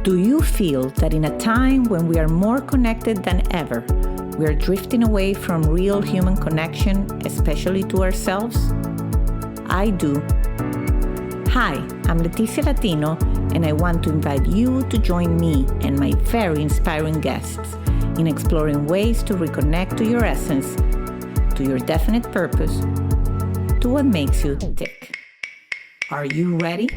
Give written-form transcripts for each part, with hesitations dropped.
Do you feel that in a time when we are more connected than ever, we are drifting away from real human connection, especially to ourselves? I do. Hi, I'm Leticia Latino, and I want to invite you to join me and my very inspiring guests in exploring ways to reconnect to your essence, to your definite purpose, to what makes you tick. Are you ready?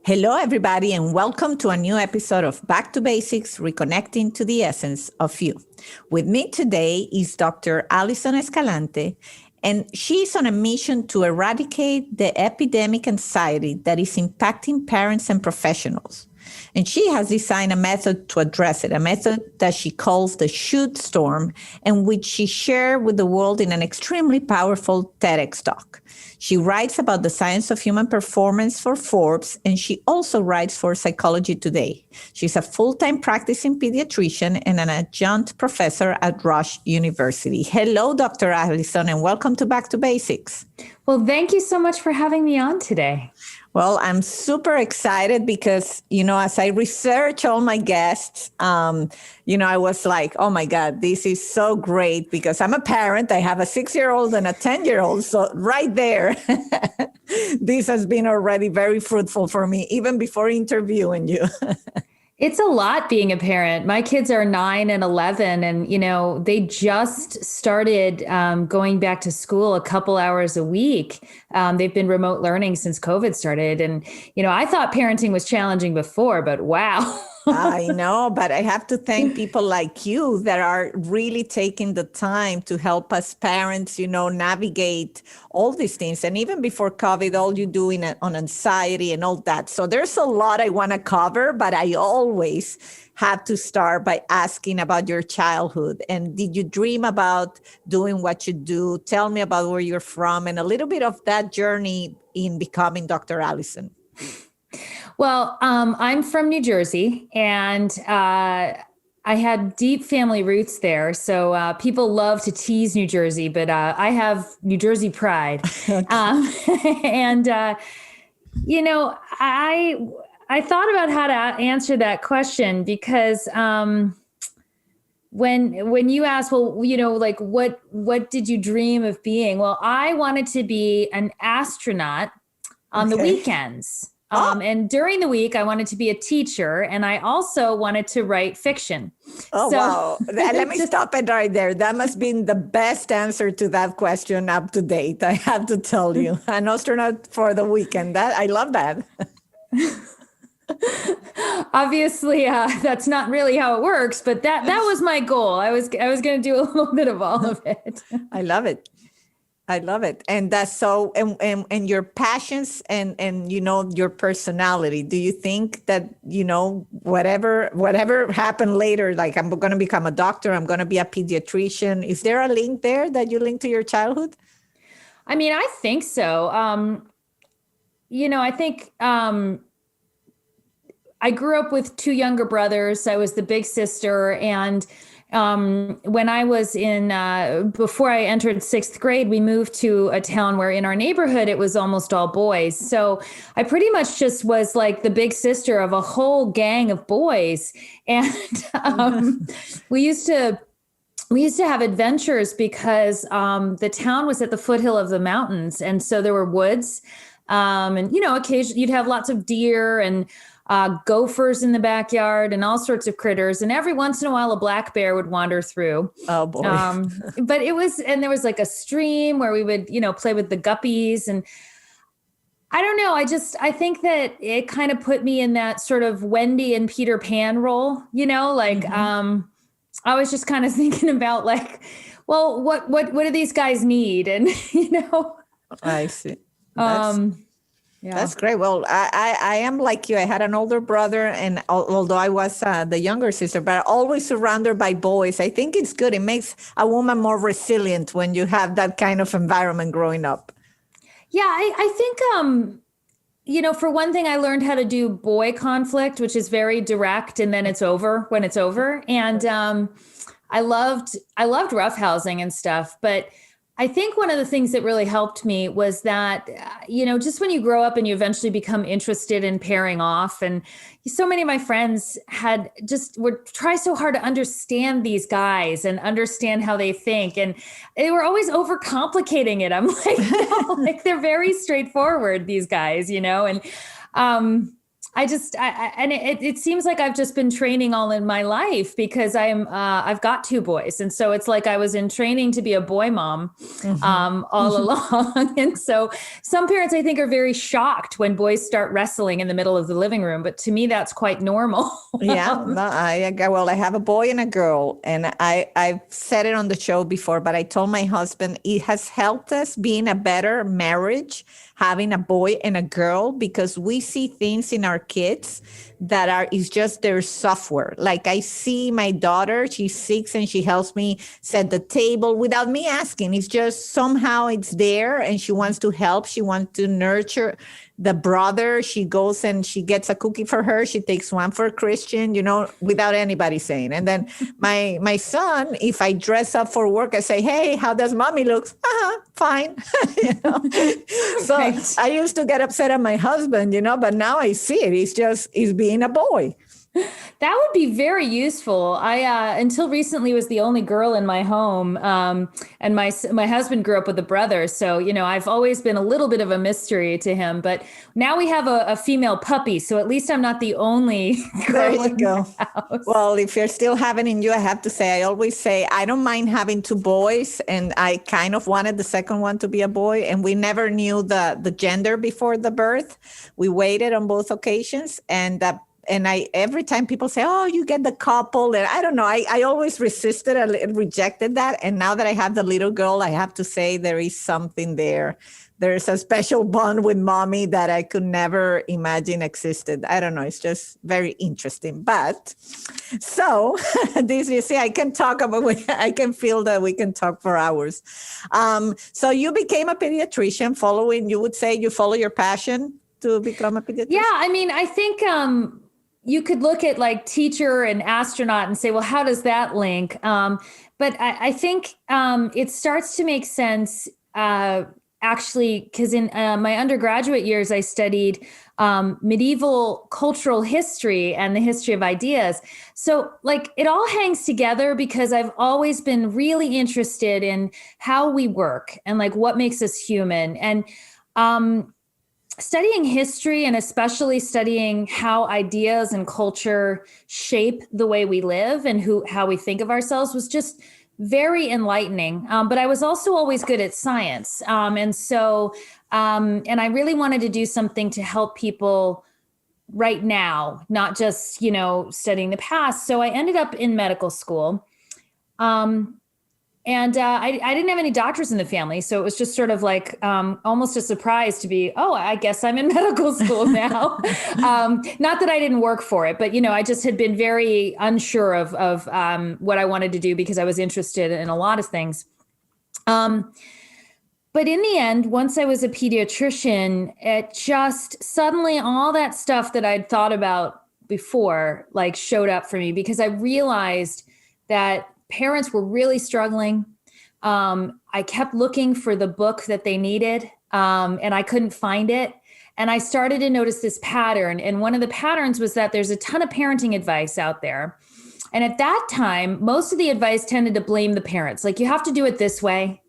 Hello, everybody, and welcome to a new episode of Back to Basics, Reconnecting to the Essence of You. With me today is Dr. Alison Escalante, and she's on a mission to eradicate the epidemic anxiety that is impacting parents and professionals. And she has designed a method to address it, a method that she calls the ShouldStorm, and which she shared with the world in an extremely powerful TEDx talk. She writes about the science of human performance for Forbes, and she also writes for Psychology Today. She's a full-time practicing pediatrician and an adjunct professor at Rush University. Hello, Dr. Alison, and welcome to Back to Basics. Well, thank you so much for having me on today. Well, I'm super excited because, as I research all my guests, I was like, oh my God, this is so great because I'm a parent. I have a 6-year-old and a 10-year-old. So right there, this has been already very fruitful for me, even before interviewing you. It's a lot being a parent. My kids are 9 and 11, and, they just started going back to school a couple hours a week. They've been remote learning since COVID started. And, I thought parenting was challenging before, but wow. I know, but I have to thank people like you that are really taking the time to help us parents, navigate all these things. And even before COVID, all you do on anxiety and all that. So there's a lot I want to cover, but I always have to start by asking about your childhood. And did you dream about doing what you do? Tell me about where you're from and a little bit of that journey in becoming Dr. Alison. Well, I'm from New Jersey, and I had deep family roots there. So people love to tease New Jersey, but I have New Jersey pride. Okay. I thought about how to answer that question because when you ask, well, what did you dream of being? Well, I wanted to be an astronaut on the weekends. And during the week, I wanted to be a teacher, and I also wanted to write fiction. Wow. Let me stop it right there. That must be the best answer to that question up to date, I have to tell you. An astronaut for the weekend. I love that. Obviously, that's not really how it works, but that was my goal. I was going to do a little bit of all of it. I love it. And that's so, and your passions and your personality. Do you think that, whatever happened later, like I'm going to become a doctor, I'm going to be a pediatrician. Is there a link there that you link to your childhood? I mean, I think so. I think I grew up with 2 younger brothers. I was the big sister, and when I was before I entered 6th grade, we moved to a town where in our neighborhood, it was almost all boys. So I pretty much just was like the big sister of a whole gang of boys. And we used to have adventures because the town was at the foothill of the mountains. And so there were woods and, occasionally you'd have lots of deer and gophers in the backyard and all sorts of critters. And every once in a while, a black bear would wander through. Oh boy. But there was like a stream where we would, play with the guppies. And I don't know. I think that it kind of put me in that sort of Wendy and Peter Pan role, I was just kind of thinking about like, well, what do these guys need? And, I see. Yeah. That's great. Well, I am like you. I had an older brother, and although I was the younger sister, but always surrounded by boys. I think it's good. It makes a woman more resilient when you have that kind of environment growing up. Yeah, I think, for one thing, I learned how to do boy conflict, which is very direct, and then it's over when it's over. And I loved roughhousing and stuff, but I think one of the things that really helped me was that, just when you grow up and you eventually become interested in pairing off, and so many of my friends would try so hard to understand these guys and understand how they think. And they were always overcomplicating it. I'm like, no, like they're very straightforward, these guys, and, it seems like I've just been training all in my life because I've got two boys. And so it's like I was in training to be a boy mom, all along. And so some parents, I think, are very shocked when boys start wrestling in the middle of the living room. But to me, that's quite normal. Yeah. No, I have a boy and a girl, and I've said it on the show before, but I told my husband it has helped us being a better marriage, having a boy and a girl, because we see things in our kids that is just their software. Like I see my daughter, she's 6 and she helps me set the table without me asking. It's just somehow it's there and she wants to help. She wants to nurture the brother. She goes and she gets a cookie for her. She takes one for Christian, without anybody saying. And then my son, if I dress up for work, I say, hey, how does mommy look? Fine. So right. I used to get upset at my husband, but now I see it. He's being a boy. That would be very useful. I until recently was the only girl in my home, and my husband grew up with a brother. So I've always been a little bit of a mystery to him. But now we have a female puppy, so at least I'm not the only girl in the house. Well, if you're still having in you, I have to say, I always say I don't mind having two boys, and I kind of wanted the second one to be a boy, and we never knew the gender before the birth. We waited on both occasions, and every time people say, oh, you get the couple, and I don't know, I always resisted and rejected that. And now that I have the little girl, I have to say there is something there. There's a special bond with mommy that I could never imagine existed. I don't know. It's just very interesting. But so this, you see, I can feel that we can talk for hours. So you became a pediatrician you would say you follow your passion to become a pediatrician? Yeah. I mean, I think, you could look at like teacher and astronaut and say, well, how does that link? But I think it starts to make sense, actually, because in my undergraduate years, I studied medieval cultural history and the history of ideas. So like it all hangs together because I've always been really interested in how we work and like what makes us human. And studying history, and especially studying how ideas and culture shape the way we live and how we think of ourselves, was just very enlightening. But I was also always good at science. And I really wanted to do something to help people right now, not just, studying the past. So I ended up in medical school. And I didn't have any doctors in the family. So it was just sort of like almost a surprise to be, I guess I'm in medical school now. Not that I didn't work for it, but, I just had been very unsure of what I wanted to do because I was interested in a lot of things. But in the end, once I was a pediatrician, it just suddenly all that stuff that I'd thought about before like showed up for me, because I realized that parents were really struggling. I kept looking for the book that they needed, and I couldn't find it. And I started to notice this pattern. And one of the patterns was that there's a ton of parenting advice out there. And at that time, most of the advice tended to blame the parents. Like, you have to do it this way,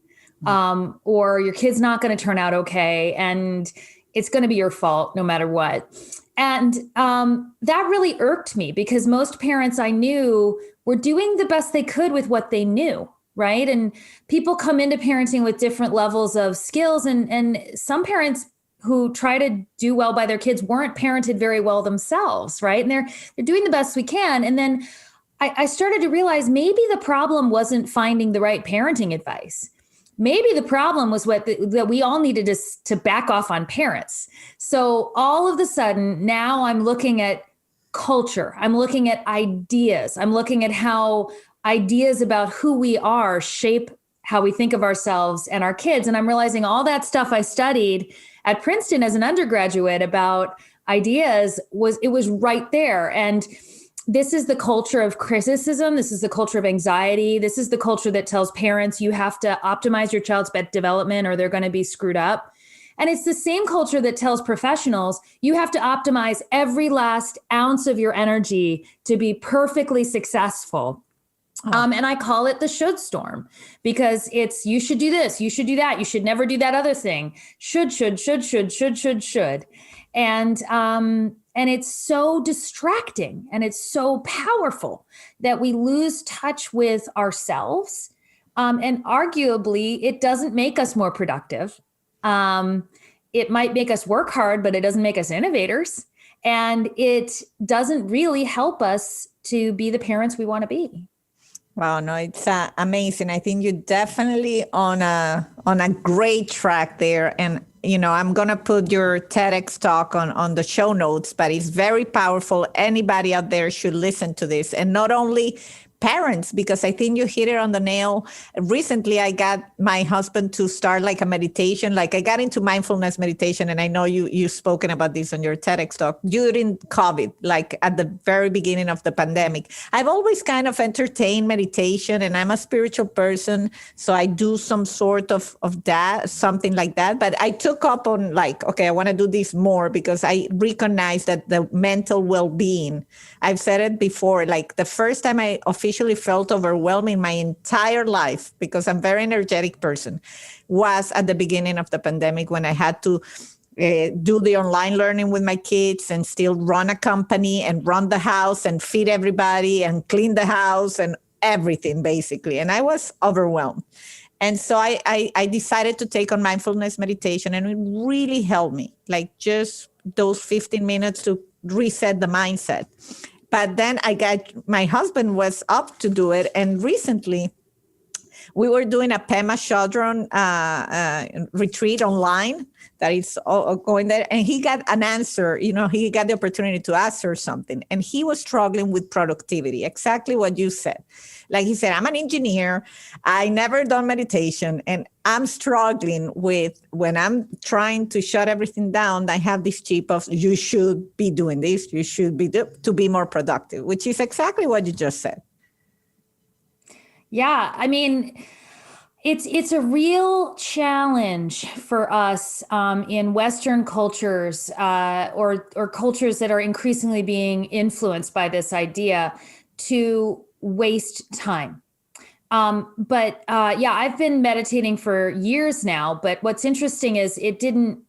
or your kid's not going to turn out okay. And it's going to be your fault no matter what. And that really irked me, because most parents I knew were doing the best they could with what they knew, right? And people come into parenting with different levels of skills. And some parents who try to do well by their kids weren't parented very well themselves, right? And they're doing the best we can. And then I started to realize maybe the problem wasn't finding the right parenting advice. Maybe the problem was that we all needed to back off on parents. So all of a sudden, now I'm looking at culture. I'm looking at ideas. I'm looking at how ideas about who we are shape how we think of ourselves and our kids. And I'm realizing all that stuff I studied at Princeton as an undergraduate about ideas was right there. And this is the culture of criticism. This is the culture of anxiety. This is the culture that tells parents you have to optimize your child's development or they're going to be screwed up. And it's the same culture that tells professionals you have to optimize every last ounce of your energy to be perfectly successful. And I call it the ShouldStorm because it's, you should do this, you should do that, you should never do that other thing. Should. And it's so distracting and it's so powerful that we lose touch with ourselves. And arguably, it doesn't make us more productive. It might make us work hard, but it doesn't make us innovators. And it doesn't really help us to be the parents we want to be. Wow, no, it's amazing. I think you're definitely on a great track there. And, you know, I'm going to put your TEDx talk on the show notes, but it's very powerful. Anybody out there should listen to this. And not only parents, because I think you hit it on the nail. Recently, I got my husband to start like a meditation. Like I got into mindfulness meditation, and I know you've spoken about this on your TEDx talk during COVID, like at the very beginning of the pandemic. I've always kind of entertained meditation, and I'm a spiritual person, so I do some sort of that, something like that. But I took up on like, okay, I want to do this more because I recognize that the mental well-being, I've said it before, like the first time I officially felt overwhelmed in my entire life, because I'm a very energetic person, was at the beginning of the pandemic when I had to do the online learning with my kids and still run a company and run the house and feed everybody and clean the house and everything basically. And I was overwhelmed. And so I decided to take on mindfulness meditation, and it really helped me, like just those 15 minutes to reset the mindset. But then my husband was up to do it. And recently we were doing a Pema Chodron retreat online that is going there. And he got an answer, you know, he got the opportunity to ask her something. And he was struggling with productivity, exactly what you said. Like he said, I'm an engineer. I never done meditation. And I'm struggling with when I'm trying to shut everything down. I have this chip of you should be doing this. You should be to be more productive, which is exactly what you just said. Yeah, I mean, it's a real challenge for us in Western cultures or cultures that are increasingly being influenced by this idea to waste time. But I've been meditating for years now. But what's interesting is it didn't.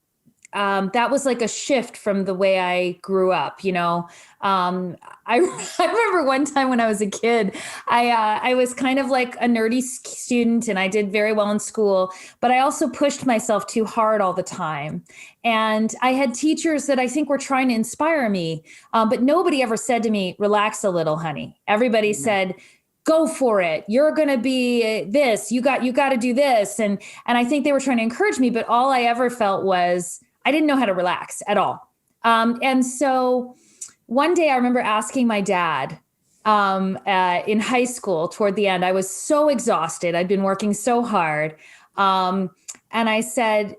That was like a shift from the way I grew up. You know, I remember one time when I was a kid, I was kind of like a nerdy student, and I did very well in school. But I also pushed myself too hard all the time. And I had teachers that I think were trying to inspire me, but nobody ever said to me, "Relax a little, honey." Everybody said, "Go for it. You're going to be this. You got to do this." And I think they were trying to encourage me, but all I ever felt was I didn't know how to relax at all. And so one day I remember asking my dad in high school toward the end, I was so exhausted. I'd been working so hard. And I said,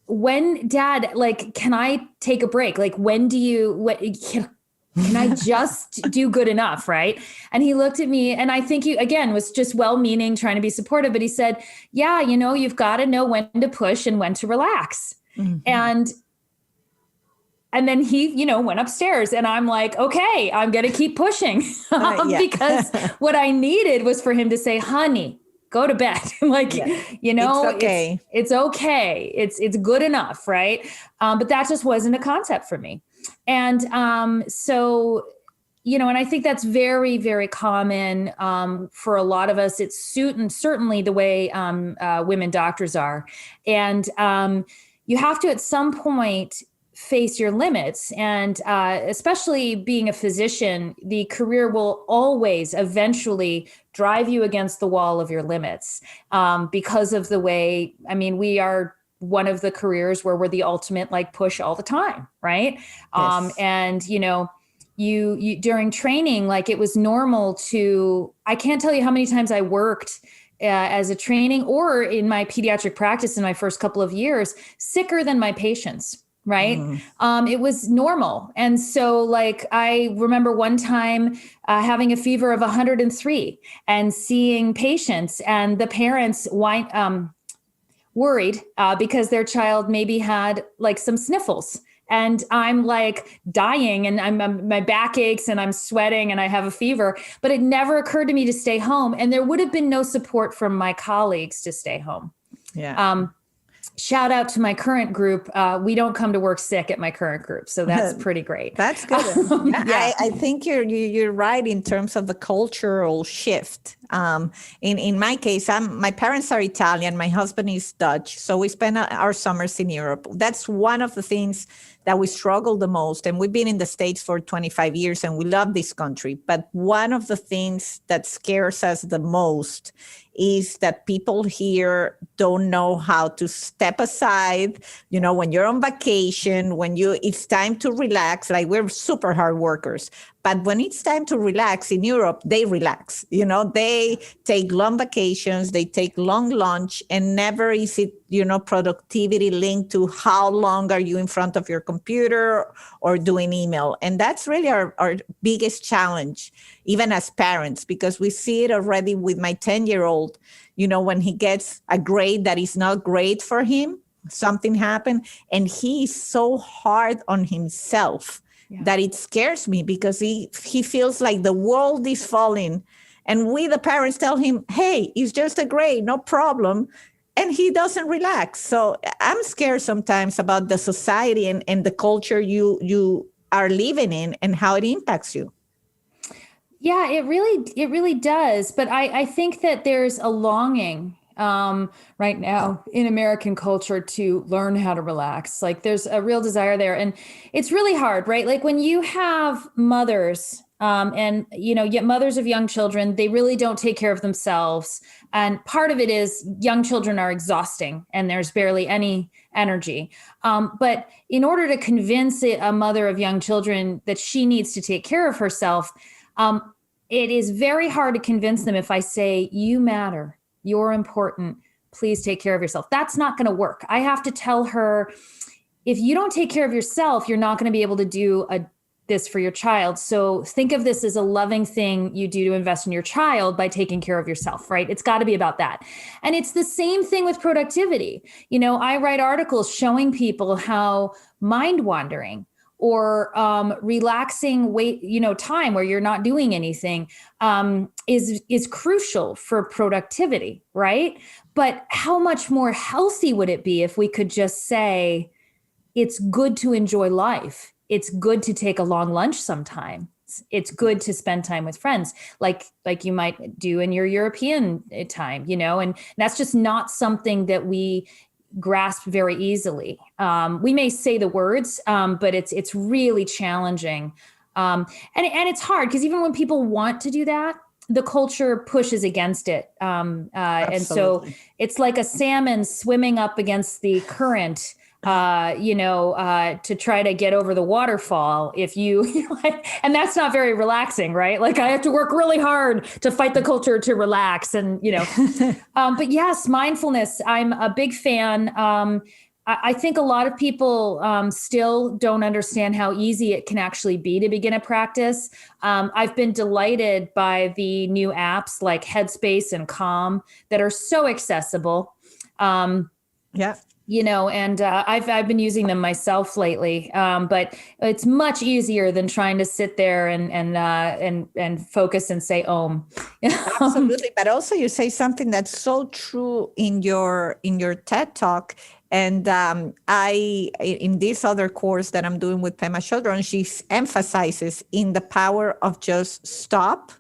Dad, like, can I take a break? Like, when do you, can I just do good enough, right? And he looked at me, and I think he, again, was just well-meaning, trying to be supportive, but he said, yeah, you know, you've got to know when to push and when to relax. Mm-hmm. And then he, you know, went upstairs, and I'm like, okay, I'm going to keep pushing because what I needed was for him to say, honey, go to bed. Like, you know, it's okay. It's okay. It's good enough. Right. But that just wasn't a concept for me. And so, you know, and I think that's very, very common for a lot of us. It's certainly the way women doctors are. And you have to, at some point, face your limits. And especially being a physician, the career will always eventually drive you against the wall of your limits because of the way, I mean, we are one of the careers where we're the ultimate like push all the time, right? Yes. And, you know, you during training, like it was normal to, I can't tell you how many times I worked as a training or in my pediatric practice in my first couple of years, sicker than my patients, right? It was normal. And so like, I remember one time having a fever of 103 and seeing patients and the parents worried because their child maybe had like some sniffles. And I'm like dying and my back aches and I'm sweating and I have a fever, but it never occurred to me to stay home. And there would have been no support from my colleagues to stay home. Yeah. Shout out to my current group. We don't come to work sick at my current group. So that's pretty great. That's good. I think you're right in terms of the cultural shift. In my case, my parents are Italian. My husband is Dutch. So we spend our summers in Europe. That's one of the things that we struggle the most. And we've been in the States for 25 years and we love this country. But one of the things that scares us the most is that people here don't know how to step aside. You know, when you're on vacation, it's time to relax, like we're super hard workers. But when it's time to relax in Europe, they relax. You know, they take long vacations, they take long lunch, and never is it, productivity linked to how long are you in front of your computer or doing email. And that's really our biggest challenge, even as parents, because we see it already with my 10-year-old, when he gets a grade that is not great for him, something happened, and he is so hard on himself. Yeah. That it scares me because he feels like the world is falling. And we, the parents, tell him, hey, it's just a grade, no problem. And he doesn't relax. So I'm scared sometimes about the society and the culture you are living in and how it impacts you. Yeah, it really does. But I think that there's a longing right now in American culture to learn how to relax. Like there's a real desire there. And it's really hard, right? Like when you have mothers and, yet mothers of young children, they really don't take care of themselves. And part of it is young children are exhausting and there's barely any energy. But in order to convince a mother of young children that she needs to take care of herself, it is very hard to convince them if I say, you matter. You're important. Please take care of yourself. That's not going to work. I have to tell her, if you don't take care of yourself, you're not going to be able to do this for your child. So think of this as a loving thing you do to invest in your child by taking care of yourself, right? It's got to be about that. And it's the same thing with productivity. I write articles showing people how mind wandering or relaxing time where you're not doing anything is crucial for productivity, right? But how much more healthy would it be if we could just say, it's good to enjoy life. It's good to take a long lunch sometime. It's good to spend time with friends like you might do in your European time, and that's just not something that we grasp very easily. We may say the words, but it's really challenging. And it's hard because even when people want to do that, the culture pushes against it. And so it's like a salmon swimming up against the current, to try to get over the waterfall. And that's not very relaxing, right? Like I have to work really hard to fight the culture to relax and, but yes, mindfulness, I'm a big fan. I think a lot of people still don't understand how easy it can actually be to begin a practice. I've been delighted by the new apps like Headspace and Calm that are so accessible. Yeah. And I've been using them myself lately, but it's much easier than trying to sit there and focus and say Om. Absolutely, but also you say something that's so true in your TED Talk. And in this other course that I'm doing with Pema Chodron, she emphasizes in the power of just stop.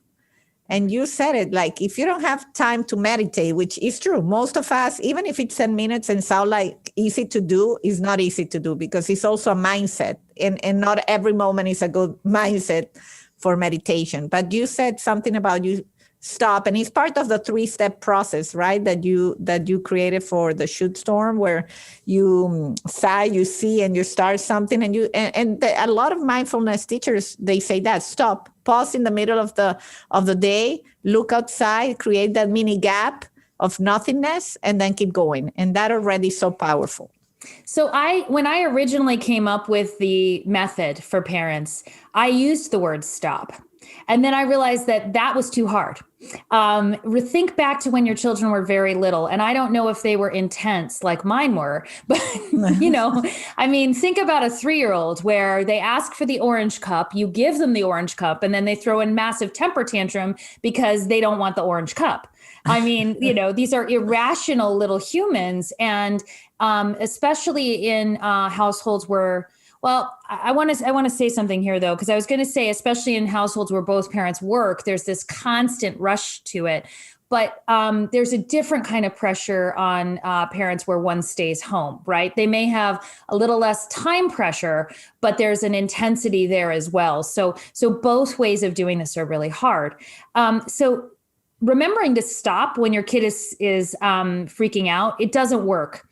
And you said it, like, if you don't have time to meditate, which is true, most of us, even if it's 10 minutes and sound like easy to do, is not easy to do because it's also a mindset. And not every moment is a good mindset for meditation. But you said something about you stop, and it's part of the 3-step process, right? That you created for the ShouldStorm, where you sigh, you see, and you start something, and a lot of mindfulness teachers, they say that stop, pause in the middle of the day, look outside, create that mini gap of nothingness, and then keep going. And that already is so powerful. So when I originally came up with the method for parents, I used the word stop. And then I realized that was too hard. Think back to when your children were very little. And I don't know if they were intense like mine were, but think about a 3-year-old where they ask for the orange cup, you give them the orange cup, and then they throw in massive temper tantrum because they don't want the orange cup. These are irrational little humans. And especially in households where, well, I want to say something here, though, because I was going to say, especially in households where both parents work, there's this constant rush to it. But there's a different kind of pressure on parents where one stays home, right? They may have a little less time pressure, but there's an intensity there as well. So both ways of doing this are really hard. So remembering to stop when your kid is freaking out, it doesn't work.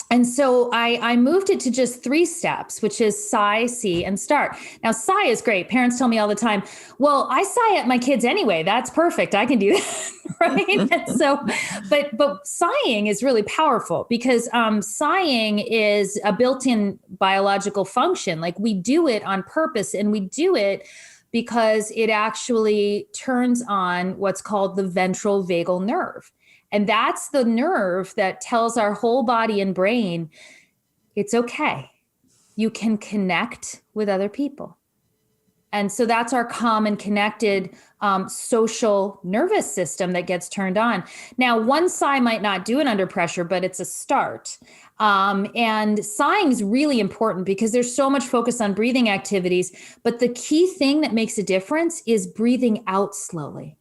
And so I moved it to just 3 steps, which is sigh, see, and start. Now, sigh is great. Parents tell me all the time, well, I sigh at my kids anyway. That's perfect. I can do that, right? And so, but sighing is really powerful because sighing is a built-in biological function. Like we do it on purpose, and we do it because it actually turns on what's called the ventral vagal nerve. And that's the nerve that tells our whole body and brain, it's okay. You can connect with other people. And so that's our calm and connected social nervous system that gets turned on. Now, one sigh might not do it under pressure, but it's a start. And sighing is really important because there's so much focus on breathing activities. But the key thing that makes a difference is breathing out slowly.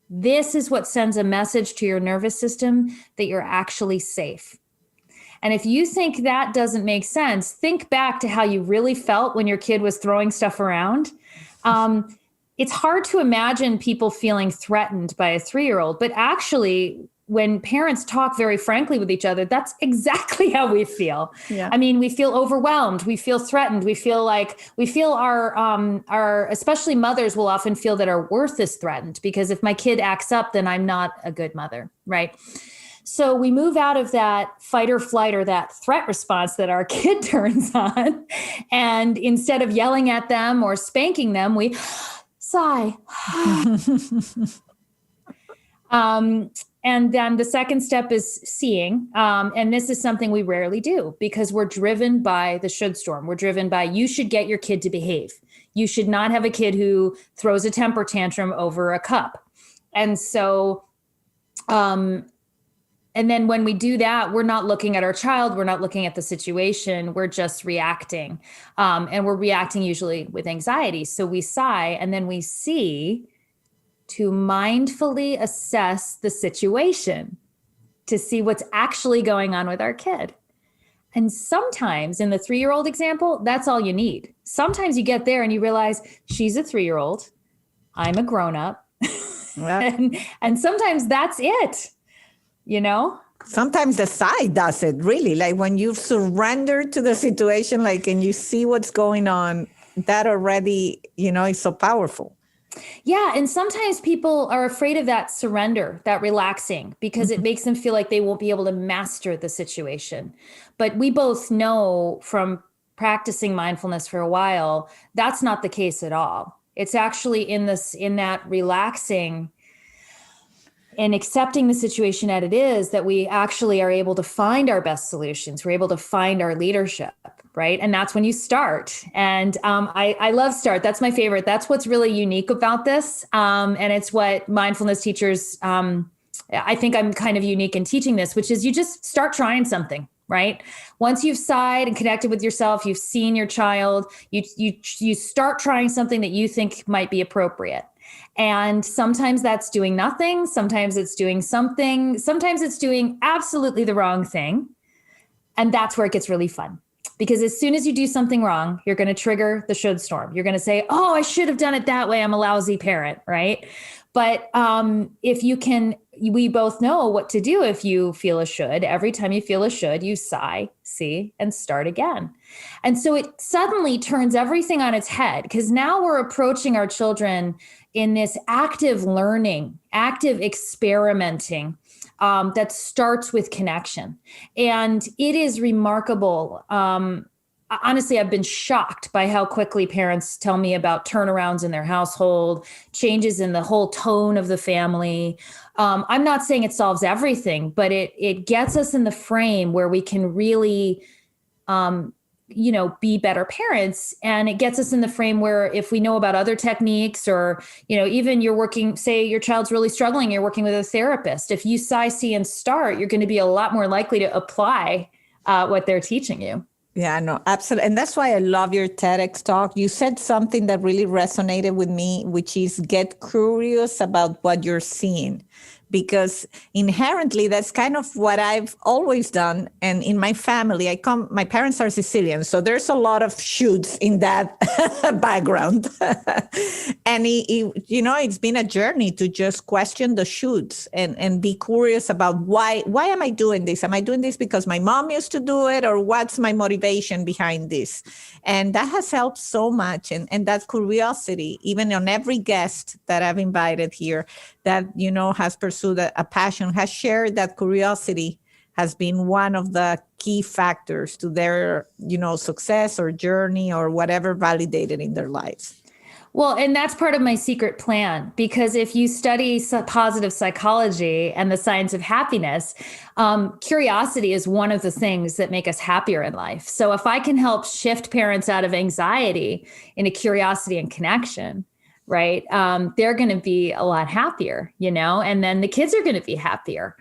This is what sends a message to your nervous system that you're actually safe. And if you think that doesn't make sense, think back to how you really felt when your kid was throwing stuff around. It's hard to imagine people feeling threatened by a 3-year-old, but actually, when parents talk very frankly with each other, that's exactly how we feel. Yeah. I mean, we feel overwhelmed. We feel threatened. We feel our, especially mothers will often feel that our worth is threatened because if my kid acts up, then I'm not a good mother, right? So we move out of that fight or flight or that threat response that our kid turns on. And instead of yelling at them or spanking them, we sigh. And then the second step is seeing. And this is something we rarely do because we're driven by the ShouldStorm. We're driven by you should get your kid to behave. You should not have a kid who throws a temper tantrum over a cup. And so, and then when we do that, we're not looking at our child. We're not looking at the situation. We're just reacting. And we're reacting usually with anxiety. So we sigh and then we see to mindfully assess the situation, to see what's actually going on with our kid. And sometimes in the 3-year-old example, that's all you need. Sometimes you get there and you realize she's a 3-year-old, I'm a grown-up. Yeah. and sometimes that's it, Sometimes the sigh does it, really. Like when you surrender to the situation, and you see what's going on, that already, is so powerful. Yeah. And sometimes people are afraid of that surrender, that relaxing, because it makes them feel like they won't be able to master the situation. But we both know from practicing mindfulness for a while, that's not the case at all. It's actually in that relaxing and accepting the situation as it is that we actually are able to find our best solutions. We're able to find our leadership, right? And that's when you start. And I love start. That's my favorite. That's what's really unique about this. And it's what mindfulness teachers, I think I'm kind of unique in teaching this, which is you just start trying something, right? Once you've sighed and connected with yourself, you've seen your child, you start trying something that you think might be appropriate. And sometimes that's doing nothing. Sometimes it's doing something. Sometimes it's doing absolutely the wrong thing. And that's where it gets really fun. Because as soon as you do something wrong, you're going to trigger the ShouldStorm. You're going to say, oh, I should have done it that way. I'm a lousy parent, right? But if you can, we both know what to do if you feel a should. Every time you feel a should, you sigh, see, and start again. And so it suddenly turns everything on its head because now we're approaching our children in this active learning, active experimenting that starts with connection. And it is remarkable. Honestly, I've been shocked by how quickly parents tell me about turnarounds in their household, changes in the whole tone of the family. I'm not saying it solves everything, but it gets us in the frame where we can really, be better parents. And it gets us in the frame where if we know about other techniques, or, even you're working, say your child's really struggling, you're working with a therapist. If you see and start, you're going to be a lot more likely to apply what they're teaching you. Yeah, no, absolutely. And that's why I love your TEDx talk. You said something that really resonated with me, which is get curious about what you're seeing. Because inherently, that's kind of what I've always done. And in my family, my parents are Sicilian, so there's a lot of shoots in that background. And it's been a journey to just question the shoots and be curious about why am I doing this? Am I doing this because my mom used to do it, or what's my motivation behind this? And that has helped so much. And that curiosity, even on every guest that I've invited here, that, has pursued a passion, has shared that curiosity, has been one of the key factors to their, success or journey or whatever validated in their lives. Well, and that's part of my secret plan, because if you study positive psychology and the science of happiness, curiosity is one of the things that make us happier in life. So if I can help shift parents out of anxiety into curiosity and connection, right, they're going to be a lot happier, and then the kids are going to be happier.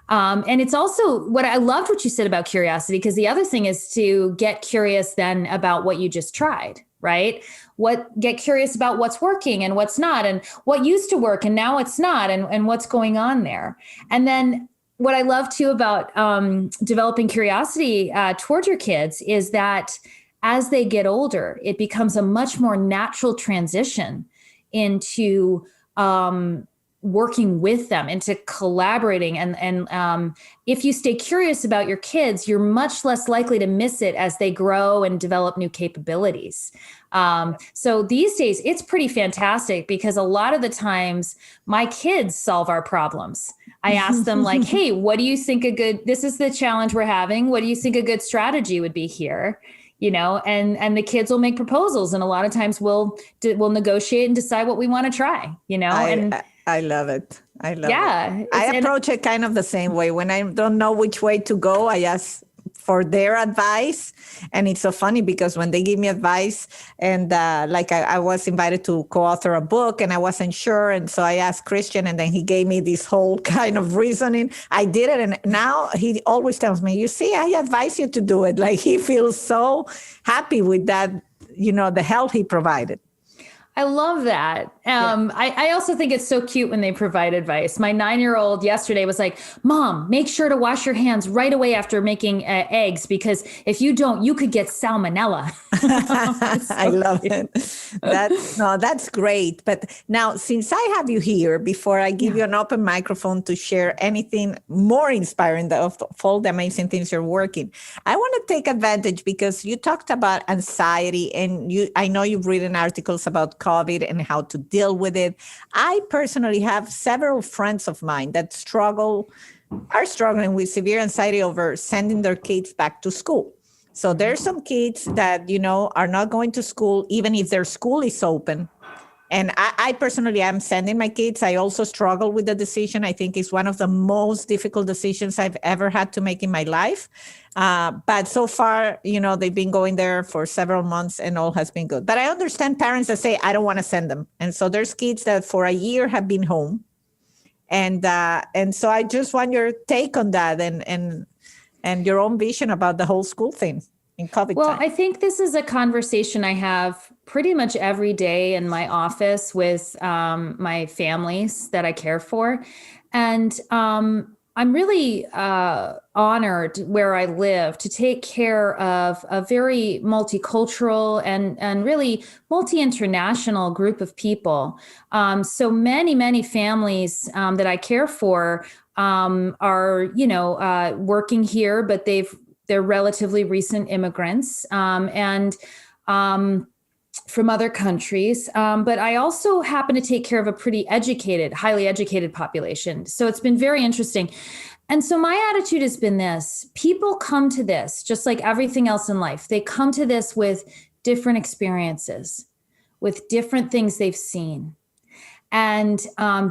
And it's also what I loved what you said about curiosity, because the other thing is to get curious then about what you just tried, right? Get curious about what's working and what's not, and what used to work and now it's not, and what's going on there. And then what I love too about developing curiosity toward your kids is that as they get older, it becomes a much more natural transition into working with them, into collaborating. And if you stay curious about your kids, you're much less likely to miss it as they grow and develop new capabilities. So these days, it's pretty fantastic, because a lot of the times my kids solve our problems. I ask them like, hey, what do you think this is the challenge we're having. What do you think a good strategy would be here? And the kids will make proposals, and a lot of times we'll negotiate and decide what we want to try, I love it. I love it. I approach it kind of the same way. When I don't know which way to go, I ask for their advice. And it's so funny, because when they give me advice, and I was invited to co-author a book and I wasn't sure. And so I asked Christian, and then he gave me this whole kind of reasoning. I did it. And now he always tells me, you see, I advise you to do it. Like, he feels so happy with that, the help he provided. I love that. I also think it's so cute when they provide advice. My 9-year-old yesterday was like, Mom, make sure to wash your hands right away after making eggs, because if you don't, you could get salmonella. I love it. That's great. But now, since I have you here, before I give you an open microphone to share anything more inspiring of all the amazing things you're working, I want to take advantage, because you talked about anxiety, and I know you've written articles about COVID and how to deal with it. I personally have several friends of mine that are struggling with severe anxiety over sending their kids back to school. So there's some kids that, are not going to school, even if their school is open. And I personally am sending my kids. I also struggle with the decision. I think it's one of the most difficult decisions I've ever had to make in my life. But so far, they've been going there for several months and all has been good. But I understand parents that say, I don't want to send them. And so there's kids that for a year have been home. And so I just want your take on that and your own vision about the whole school thing in COVID time. I think this is a conversation I have pretty much every day in my office with my families that I care for. And I'm really honored where I live to take care of a very multicultural and really multi-international group of people. So many families that I care for are, working here, but they're relatively recent immigrants. from other countries. But I also happen to take care of a pretty educated, highly educated population. So it's been very interesting. And so my attitude has been this: people come to this, just like everything else in life, they come to this with different experiences, with different things they've seen, and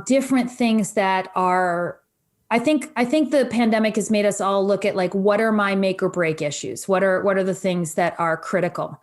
different things that are, I think the pandemic has made us all look at, like, what are my make or break issues? What are the things that are critical?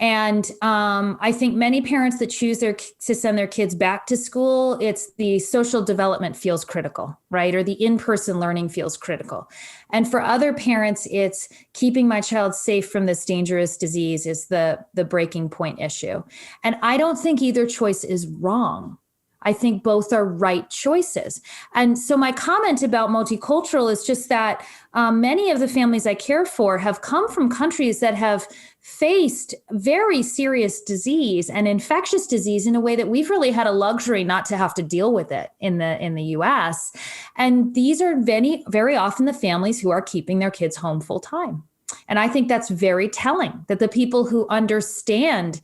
And I think many parents that choose to send their kids back to school, it's the social development feels critical, right? Or the in-person learning feels critical. And for other parents, it's keeping my child safe from this dangerous disease is the breaking point issue. And I don't think either choice is wrong. I think both are right choices. And so my comment about multicultural is just that many of the families I care for have come from countries that have faced very serious disease and infectious disease in a way that we've really had a luxury not to have to deal with it in the US. And these are very, very often the families who are keeping their kids home full time. And I think that's very telling, that the people who understand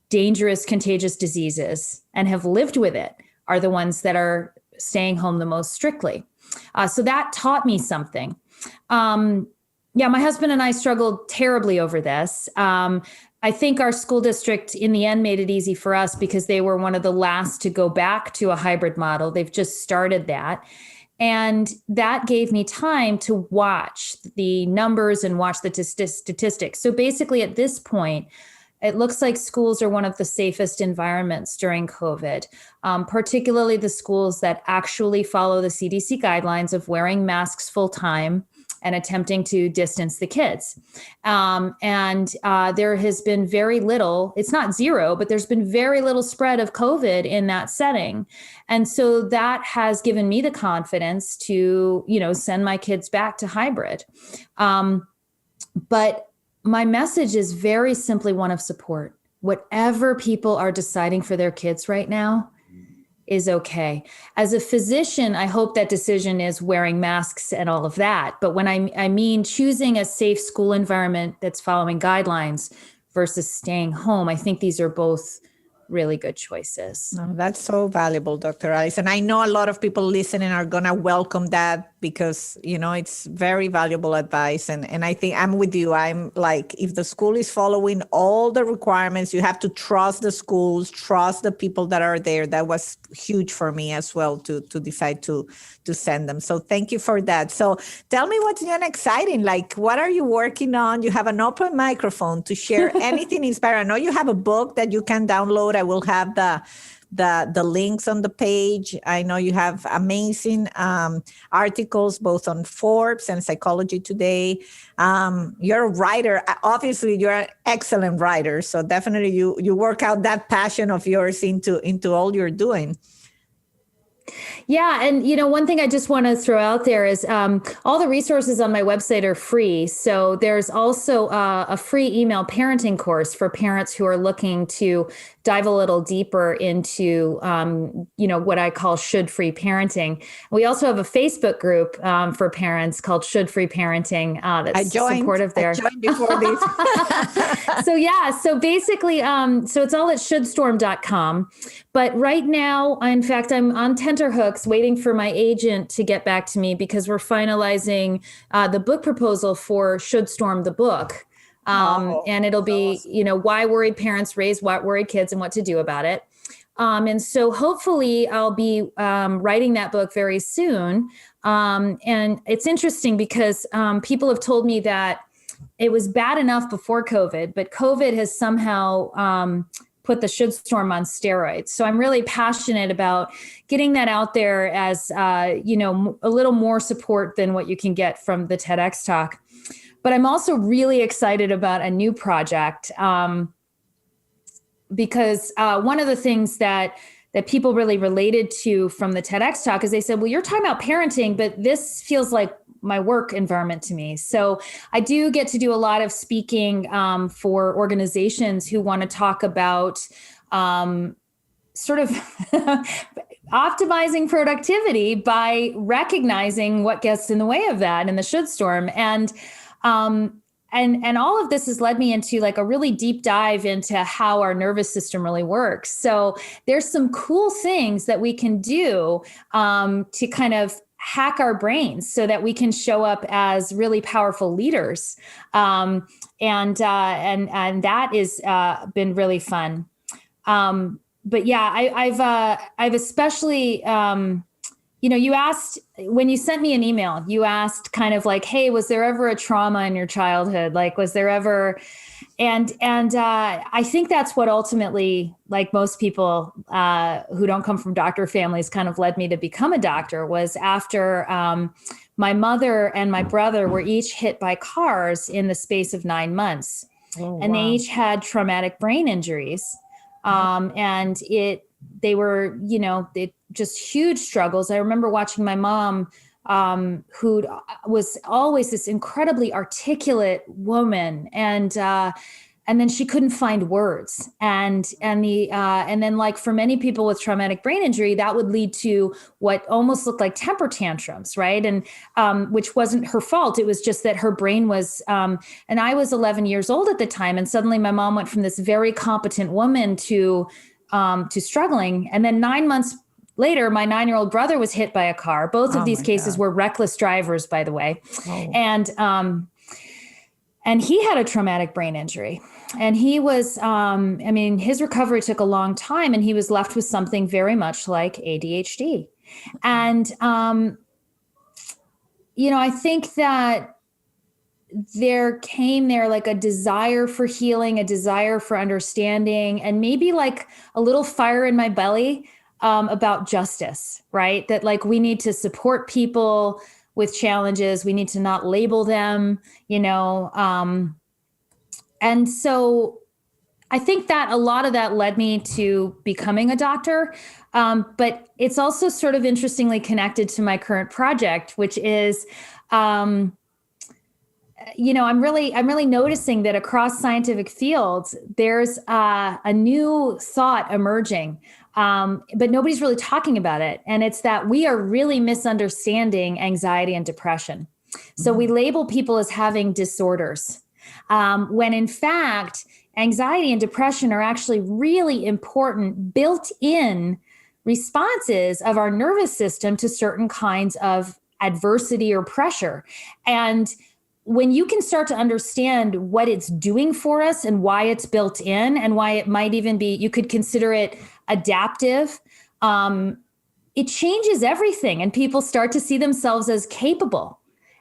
dangerous, contagious diseases and have lived with it are the ones that are staying home the most strictly. So that taught me something. My husband and I struggled terribly over this. I think our school district in the end made it easy for us because they were one of the last to go back to a hybrid model. They've just started that. And that gave me time to watch the numbers and watch the statistics. So basically at this point, it looks like schools are one of the safest environments during COVID, particularly the schools that actually follow the CDC guidelines of wearing masks full time and attempting to distance the kids. There has been very little, it's not zero, but there's been very little spread of COVID in that setting. And so that has given me the confidence to, send my kids back to hybrid. But my message is very simply one of support. Whatever people are deciding for their kids right now is okay. As a physician, I hope that decision is wearing masks and all of that. But when I mean choosing a safe school environment that's following guidelines versus staying home, I think these are both really good choices. No, that's so valuable, Dr. Alison. I know a lot of people listening are going to welcome that because, it's very valuable advice. And I think I'm with you. I'm like, if the school is following all the requirements, you have to trust the schools, trust the people that are there. That was huge for me as well to decide to send them. So thank you for that. So tell me what's new and exciting. Like, what are you working on? You have an open microphone to share anything inspiring. I know you have a book that you can download. I will have the links on the page. I know you have amazing articles both on Forbes and Psychology Today. You're a writer. Obviously, you're an excellent writer. So definitely you work out that passion of yours into all you're doing. Yeah. And, one thing I just want to throw out there is all the resources on my website are free. So there's also a free email parenting course for parents who are looking to dive a little deeper into, what I call Should Free Parenting. We also have a Facebook group for parents called Should Free Parenting that's supportive there. I joined before this. So basically, so it's all at ShouldStorm.com. But right now, in fact, I'm on tenterhooks waiting for my agent to get back to me because we're finalizing the book proposal for ShouldStorm the book. And it'll be, why worried parents raise what worried kids and what to do about it. And so hopefully I'll be writing that book very soon. And it's interesting because people have told me that it was bad enough before COVID, but COVID has somehow put the ShouldStorm on steroids. So I'm really passionate about getting that out there as, a little more support than what you can get from the TEDx talk. But I'm also really excited about a new project because one of the things that people really related to from the TEDx talk is they said, well, you're talking about parenting, but this feels like my work environment to me. So I do get to do a lot of speaking for organizations who want to talk about sort of optimizing productivity by recognizing what gets in the way of that in the ShouldStorm. And and all of this has led me into like a really deep dive into how our nervous system really works. So there's some cool things that we can do to kind of hack our brains so that we can show up as really powerful leaders. And that is been really fun. But yeah, I've especially, you asked when you sent me an email, you asked kind of like, hey, was there ever a trauma in your childhood? Like, was there ever, and I think that's what ultimately, like most people who don't come from doctor families, kind of led me to become a doctor, was after my mother and my brother were each hit by cars in the space of 9 months. Oh, and wow. they each had traumatic brain injuries. They were, just huge struggles. I remember watching my mom, who was always this incredibly articulate woman, and then she couldn't find words. And then, like for many people with traumatic brain injury, that would lead to what almost looked like temper tantrums, right? And which wasn't her fault. It was just that her brain was, and I was 11 years old at the time. And suddenly my mom went from this very competent woman to struggling. And then 9 months later, my 9-year-old brother was hit by a car. Both of these cases were reckless drivers, by the way. Oh. And he had a traumatic brain injury. And he was, his recovery took a long time, and he was left with something very much like ADHD. And, I think that there came like a desire for healing, a desire for understanding, and maybe like a little fire in my belly about justice, right? That like we need to support people with challenges. We need to not label them, and so I think that a lot of that led me to becoming a doctor. But it's also sort of interestingly connected to my current project, which is, I'm really noticing that across scientific fields, there's a new thought emerging, but nobody's really talking about it. And it's that we are really misunderstanding anxiety and depression. So we label people as having disorders, when in fact, anxiety and depression are actually really important built-in responses of our nervous system to certain kinds of adversity or pressure. And when you can start to understand what it's doing for us and why it's built in and why it might even be, you could consider it adaptive, it changes everything. And people start to see themselves as capable,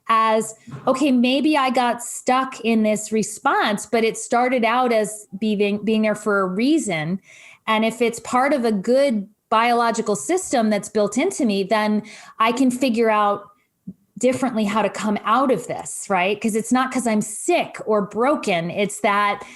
as, okay, maybe I got stuck in this response, but it started out as being there for a reason. And if it's part of a good biological system that's built into me, then I can figure out differently how to come out of this, right? Because it's not because I'm sick or broken. It's that,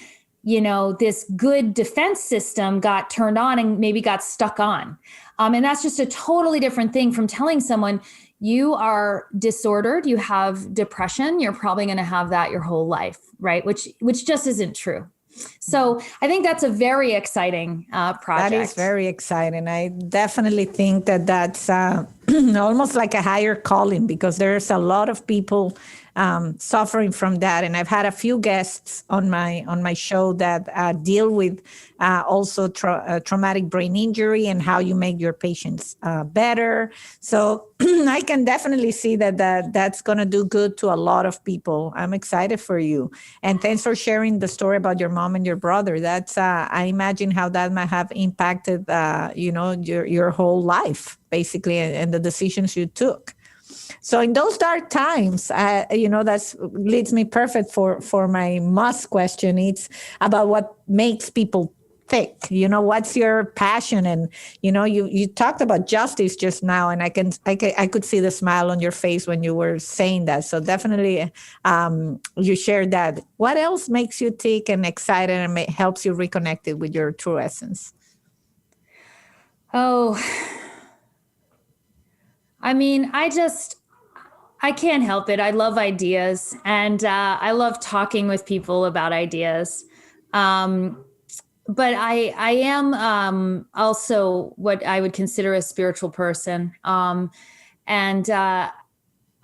this good defense system got turned on and maybe got stuck on. And that's just a totally different thing from telling someone you are disordered, you have depression, you're probably going to have that your whole life, right? Which just isn't true. So I think that's a very exciting project. That is very exciting. I definitely think that that's almost like a higher calling, because there's a lot of people suffering from that. And I've had a few guests on my show that deal with also traumatic brain injury and how you make your patients better. So I can definitely see that's going to do good to a lot of people. I'm excited for you. And thanks for sharing the story about your mom and your brother. That's I imagine how that might have impacted your whole life, basically, and the decisions you took. So in those dark times, that's leads me perfect for my must question. It's about what makes people tick. What's your passion? And you talked about justice just now, and I could see the smile on your face when you were saying that. So definitely, you shared that. What else makes you tick and excited and helps you reconnect it with your true essence? Oh, I mean, I can't help it. I love ideas, and I love talking with people about ideas. But I am also what I would consider a spiritual person. And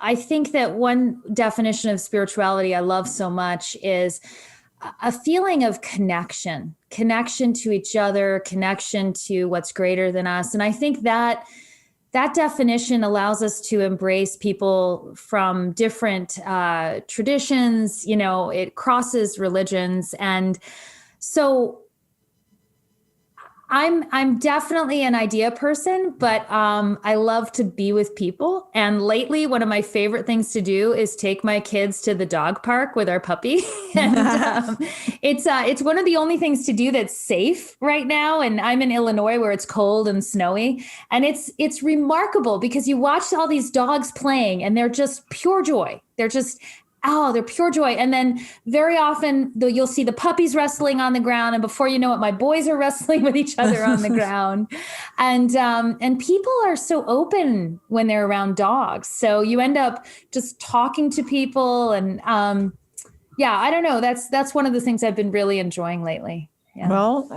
I think that one definition of spirituality I love so much is a feeling of connection to each other, connection to what's greater than us. And I think that definition allows us to embrace people from different traditions. It crosses religions. And so I'm definitely an idea person, but I love to be with people. And lately, one of my favorite things to do is take my kids to the dog park with our puppy. And it's one of the only things to do that's safe right now. And I'm in Illinois where it's cold and snowy. And it's remarkable because you watch all these dogs playing and they're just pure joy. They're pure joy. And then very often you'll see the puppies wrestling on the ground. And before you know it, my boys are wrestling with each other on the ground. And people are so open when they're around dogs. So you end up just talking to people. And I don't know. That's one of the things I've been really enjoying lately. Yeah. Well,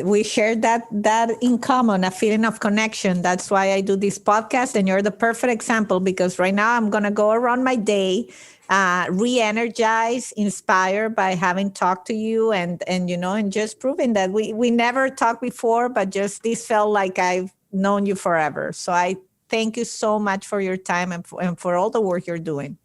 we shared that in common, a feeling of connection. That's why I do this podcast. And you're the perfect example, because right now I'm going to go around my day re-energized, inspired by having talked to you and just proving that we never talked before, but just this felt like I've known you forever. So I thank you so much for your time and for all the work you're doing.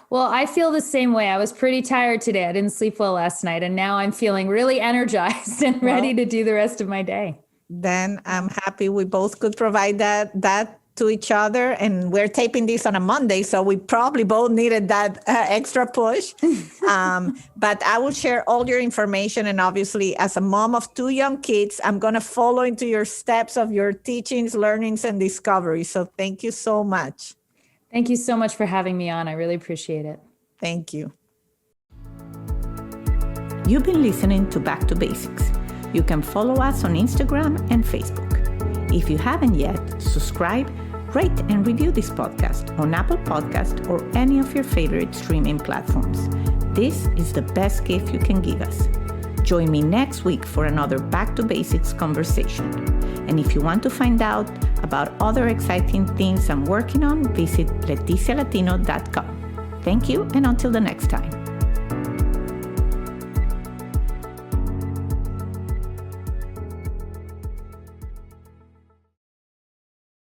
Well, I feel the same way. I was pretty tired today. I didn't sleep well last night, and now I'm feeling really energized and ready to do the rest of my day. Then I'm happy we both could provide that to each other, and we're taping this on a Monday, so we probably both needed that extra push. But I will share all your information, and obviously as a mom of 2 young kids, I'm going to follow into your steps of your teachings, learnings, and discoveries. So thank you so much. Thank you so much for having me on. I really appreciate it. Thank you. You've been listening to Back to Basics. You can follow us on Instagram and Facebook. If you haven't yet, subscribe, rate, and review this podcast on Apple Podcast or any of your favorite streaming platforms. This is the best gift you can give us. Join me next week for another Back to Basics conversation. And if you want to find out about other exciting things I'm working on, visit LeticiaLatino.com. Thank you, and until the next time.